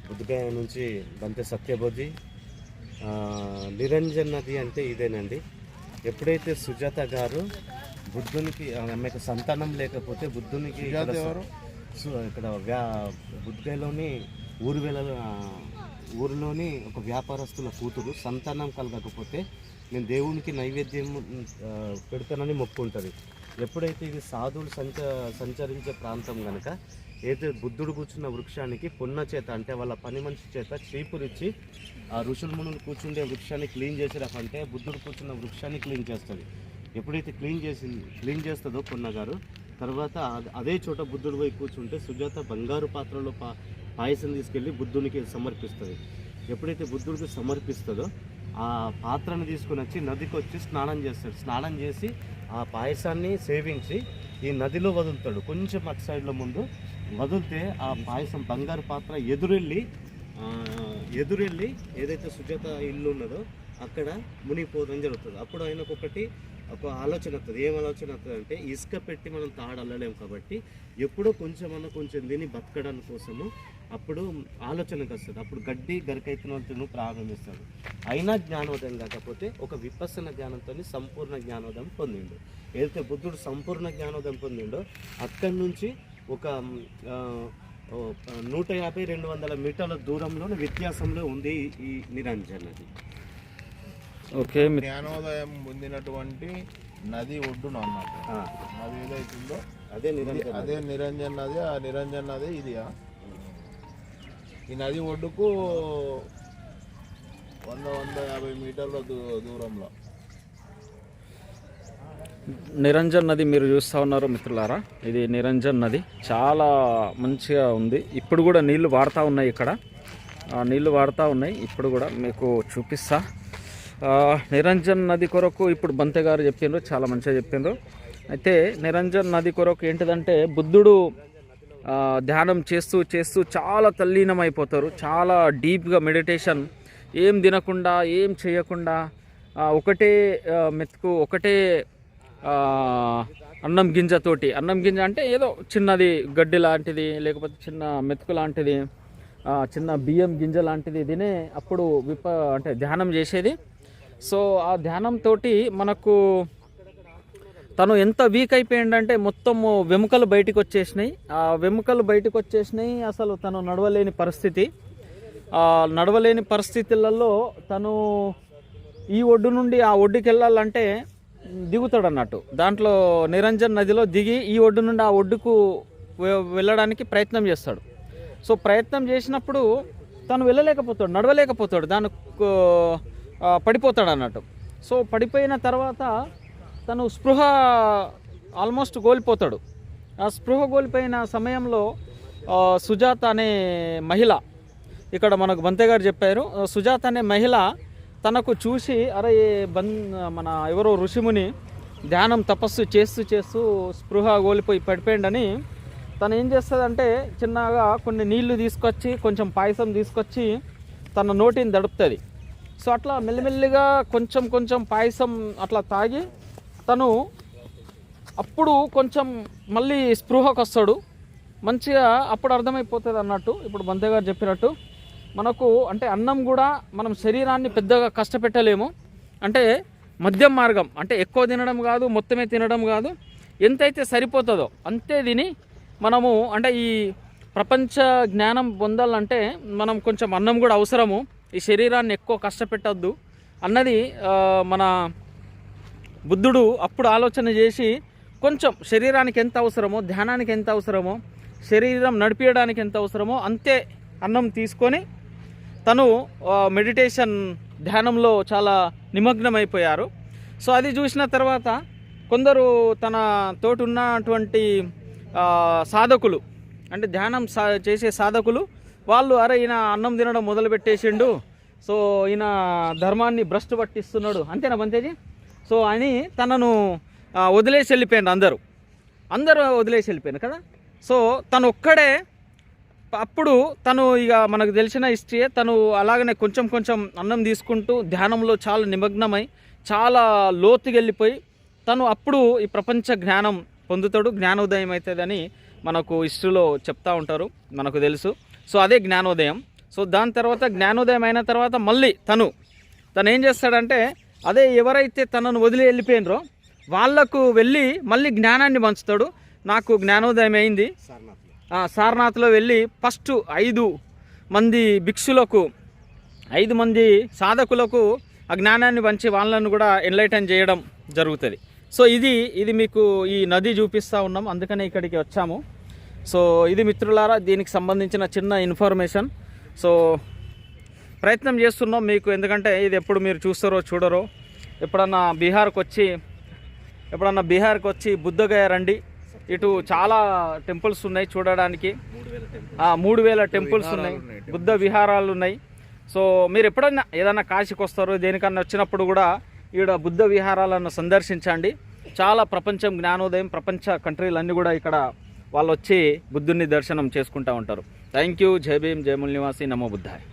బుద్ధగయ నుంచి బంతే సత్యబోధి నిరంజన్ నది అంటే ఇదేనండి. ఎప్పుడైతే సుజాత గారు బుద్ధునికి ఆమెకు సంతానం లేకపోతే బుద్ధునికి ఇక్కడ బుద్ధగయలోని ఊరిలోని ఒక వ్యాపారస్తుల కూతురు సంతానం కలగకపోతే నేను దేవునికి నైవేద్యం పెడతానని మొక్కుంటుంది. ఎప్పుడైతే ఇది సాధువులు సంచరించే ప్రాంతం కనుక ఏదైతే బుద్ధుడు కూర్చున్న వృక్షానికి పొన్న చేత అంటే వాళ్ళ పని మనిషి చేత చీపురిచ్చి ఆ ఋషుల మునులు కూర్చుండే వృక్షాన్ని క్లీన్ చేసేటంటే బుద్ధుడు కూర్చున్న వృక్షాన్ని క్లీన్ చేస్తుంది. ఎప్పుడైతే క్లీన్ చేస్తుందో పొన్న గారు తర్వాత అదే చోట బుద్ధుడు పోయి కూర్చుంటే సుజాత బంగారు పాత్రలో పాయసం తీసుకెళ్ళి బుద్ధునికి సమర్పిస్తుంది. ఎప్పుడైతే బుద్ధుడికి సమర్పిస్తుందో ఆ పాత్రను తీసుకుని వచ్చి నదికి వచ్చి స్నానం చేస్తాడు. స్నానం చేసి ఆ పాయసాన్ని సేవించి ఈ నదిలో వదులుతాడు. కొంచెం అటు సైడ్లో ముందు వదిలితే ఆ పాయసం బంగారు పాత్ర ఎదురెళ్ళి ఏదైతే సుజాత ఇల్లు ఉన్నదో అక్కడ మునిగిపోవడం జరుగుతుంది. అప్పుడు ఆయనకు ఒక ఆలోచన వస్తుంది. ఏం ఆలోచన వస్తుంది అంటే ఇసుక పెట్టి మనం తాడలేము కాబట్టి ఎప్పుడో కొంచెం తిని బతకడానికి కోసము అప్పుడు ఆలోచనకు వస్తుంది. అప్పుడు గడ్డి గరికైతున్నను ప్రారంభిస్తాడు. అయినా జ్ఞానోదయం కాకపోతే ఒక విపස්සన జ్ఞానంతో సంపూర్ణ జ్ఞానోదయం పొందిండు. ఏదైతే బుద్ధుడు సంపూర్ణ జ్ఞానోదయం పొందిండో అక్కడి నుంచి ఒక 150-200 మీటర్ల దూరంలో వ్యత్యాసంలో ఉంది ఈ నిరంజన్ నది. ఓకే, జ్ఞానోదయం పొందినటువంటి నది ఒడ్డున అన్నట్టు నది ఏదైతుందో అదే నిరంజన్ నది. ఆ నిరంజన్ నది ఇది. ఈ నది ఒడ్డుకు 100-150 మీటర్ల దూరంలో నిరంజన్ నది మీరు చూస్తూ ఉన్నారు మిత్రులారా. ఇది నిరంజన్ నది చాలా మంచిగా ఉంది. ఇప్పుడు కూడా నీళ్లు వాడుతూ ఉన్నాయి. ఇక్కడ నీళ్లు వాడుతూ ఉన్నాయి. ఇప్పుడు కూడా మీకు చూపిస్తా. నిరంజన్ నది కొరకు ఇప్పుడు బంతే గారు చెప్పిండ్రు, చాలా మంచిగా చెప్పిండ్రు. అయితే నిరంజన్ నది కొరకు ఏంటిదంటే బుద్ధుడు ధ్యానం చేస్తూ చాలా తల్లీనమైపోతారు. చాలా డీప్గా మెడిటేషన్, ఏం తినకుండా ఏం చేయకుండా ఒకటే మెతుకు, ఒకటే అన్నం గింజ అంటే ఏదో చిన్నది గడ్డి లాంటిది, లేకపోతే చిన్న మెతుకు లాంటిది, చిన్న బియ్యం గింజ లాంటిది తినే అప్పుడు అంటే ధ్యానం చేసేది. సో ఆ ధ్యానంతో మనకు తను ఎంత వీక్ అయిపోయిందంటే మొత్తము వెముకలు బయటకు వచ్చేసినాయి. ఆ వెముకలు బయటకు వచ్చేసినాయి. అసలు తను నడవలేని పరిస్థితులలో తను ఈ ఒడ్డు నుండి ఆ ఒడ్డుకి వెళ్ళాలంటే దిగుతాడు అన్నట్టు. దాంట్లో నిరంజన్ నదిలో దిగి ఈ ఒడ్డు నుండి ఆ ఒడ్డుకు వెళ్ళడానికి ప్రయత్నం చేస్తాడు. సో ప్రయత్నం చేసినప్పుడు తను వెళ్ళలేకపోతాడు, నడవలేకపోతాడు, దానికి పడిపోతాడు అన్నట్టు. సో పడిపోయిన తర్వాత తను స్పృహ ఆల్మోస్ట్ కోల్పోతాడు. ఆ స్పృహ కోల్పోయిన సమయంలో సుజాత అనే మహిళ, ఇక్కడ మనకు బంతే గారు చెప్పారు, సుజాత అనే మహిళ తనకు చూసి అరే మన ఎవరో ఋషిముని ధ్యానం తపస్సు చేస్తూ స్పృహ కోల్పోయి పడిపోయిండని తను ఏం చేస్తుందంటే చిన్నగా కొన్ని నీళ్లు తీసుకొచ్చి కొంచెం పాయసం తీసుకొచ్చి తన నోటిని దడుపుతుంది. సో అట్లా మెల్లిమెల్లిగా కొంచెం పాయసం అట్లా తాగి తను అప్పుడు కొంచెం మళ్ళీ స్పృహకు వస్తాడు. మంచిగా అప్పుడు అర్థమైపోతుంది అన్నట్టు. ఇప్పుడు బంతే గారు చెప్పినట్టు మనకు అంటే అన్నం కూడా మనం శరీరాన్ని పెద్దగా కష్టపెట్టలేము. అంటే మధ్యం మార్గం, అంటే ఎక్కువ తినడం కాదు, మొత్తమే తినడం కాదు, ఎంతైతే సరిపోతుందో అంతే తిని మనము అంటే ఈ ప్రపంచ జ్ఞానం పొందాలంటే మనం కొంచెం అన్నం కూడా అవసరము. ఈ శరీరాన్ని ఎక్కువ కష్టపెట్టద్దు అన్నది మన బుద్ధుడు అప్పుడు ఆలోచన చేసి కొంచెం శరీరానికి ఎంత అవసరమో, ధ్యానానికి ఎంత అవసరమో, శరీరం నడిపించడానికి ఎంత అవసరమో అంతే అన్నం తీసుకొని తను మెడిటేషన్ ధ్యానంలో చాలా నిమగ్నమైపోయారు. సో అది చూసిన తర్వాత కొందరు తన తోటి ఉన్నటువంటి సాధకులు, అంటే ధ్యానం చేసే సాధకులు, వాళ్ళు అరే ఈయన అన్నం తినడం మొదలుపెట్టేసిండు, సో ఈయన ధర్మాన్ని భ్రష్టు పట్టిస్తున్నాడు, అంతేనా బంతేజీ? సో అని తనను వదిలేసి వెళ్ళిపోయాడు. అందరూ వదిలేసి వెళ్ళిపోయాను కదా. సో తను ఒక్కడే అప్పుడు తను ఇక మనకు తెలిసిన హిస్టరీ, తను అలాగనే కొంచెం అన్నం తీసుకుంటూ ధ్యానంలో చాలా నిమగ్నమై చాలా లోతుకి వెళ్ళిపోయి తను అప్పుడు ఈ ప్రపంచ జ్ఞానం పొందుతాడు, జ్ఞానోదయం అవుతుందని మనకు హిస్టరీలో చెప్తూ ఉంటారు, మనకు తెలుసు. సో అదే జ్ఞానోదయం. సో దాని తర్వాత జ్ఞానోదయం అయిన తర్వాత మళ్ళీ తను ఏం చేస్తాడంటే అదే ఎవరైతే తనను వదిలి వెళ్ళిపోయినరో వాళ్లకు వెళ్ళి మళ్ళీ జ్ఞానాన్ని పంచుతాడు. నాకు జ్ఞానోదయం అయింది, సారనాథ్లో వెళ్ళి ఫస్ట్ 5 మంది భిక్షులకు 5 మంది సాధకులకు ఆ జ్ఞానాన్ని పంచి వాళ్ళను కూడా ఎన్లైటన్ చేయడం జరుగుతుంది. సో ఇది మీకు ఈ నది చూపిస్తూ ఉన్నాం, అందుకనే ఇక్కడికి వచ్చాము. సో ఇది మిత్రులారా దీనికి సంబంధించిన చిన్న ఇన్ఫర్మేషన్. సో ప్రయత్నం చేస్తున్నాం మీకు, ఎందుకంటే ఇది ఎప్పుడు మీరు చూస్తారో చూడరో. ఎప్పుడన్నా బీహార్కి వచ్చి బుద్ధగయ రండి. ఇటు చాలా టెంపుల్స్ ఉన్నాయి చూడడానికి, 3000 టెంపుల్స్ ఉన్నాయి, బుద్ధ విహారాలు ఉన్నాయి. సో మీరు ఎప్పుడన్నా ఏదైనా కాశీకి వస్తారో దేనికన్నా వచ్చినప్పుడు కూడా ఈడ బుద్ధ విహారాలను సందర్శించండి. చాలా ప్రపంచం జ్ఞానోదయం, ప్రపంచ కంట్రీలు అన్నీ కూడా ఇక్కడ వాళ్ళు వచ్చి బుద్ధుని దర్శనం చేసుకుంటూ ఉంటారు. Thank you. జై భీమ్, జై మూల్ నివాసి, నమో బుద్ధాయ్.